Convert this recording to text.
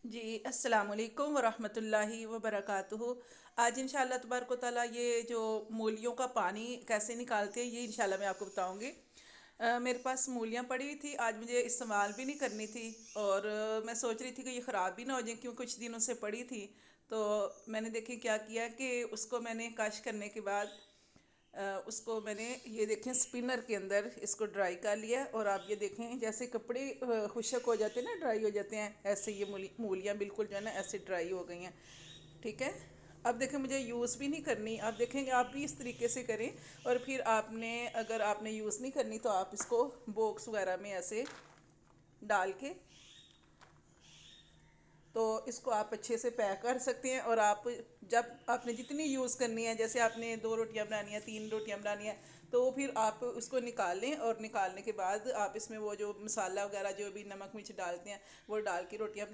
जी अस्सलाम वालेकुम वरहमतुल्लाहि वबरकातुहू। आज इंशाल्लाह तबारक व तआला ये जो मूलियों का पानी कैसे निकालते हैं ये इंशाल्लाह मैं आपको बताऊंगी। मेरे पास मूलियाँ पड़ी हुई थी, आज मुझे इस्तेमाल भी नहीं करनी थी। और मैं सोच रही थी कि ये ख़राब भी ना हो जाए क्योंकि कुछ दिनों से पड़ी थी। तो मैंने देखें क्या किया कि उसको मैंने कश करने के बाद उसको मैंने ये देखें स्पिनर के अंदर इसको ड्राई कर लिया। और आप ये देखें जैसे कपड़े खुशक हो जाते हैं ना, ड्राई हो जाते हैं, ऐसे ये मूलियाँ बिल्कुल जो है ना ऐसे ड्राई हो गई हैं। ठीक है। अब देखें मुझे यूज़ भी नहीं करनी, आप देखेंगे आप भी इस तरीके से करें। और फिर आपने अगर आपने यूज़ नहीं करनी तो आप इसको बॉक्स वगैरह में ऐसे डाल के तो इसको आप अच्छे से पैक कर सकते हैं। और आप जब आपने जितनी यूज़ करनी है, जैसे आपने 2 रोटियां बनानी है, 3 रोटियां बनानी है, तो फिर आप उसको निकाल लें। और निकालने के बाद आप इसमें वो जो मसाला वगैरह जो भी नमक मिर्च डालते हैं वो डाल के रोटियां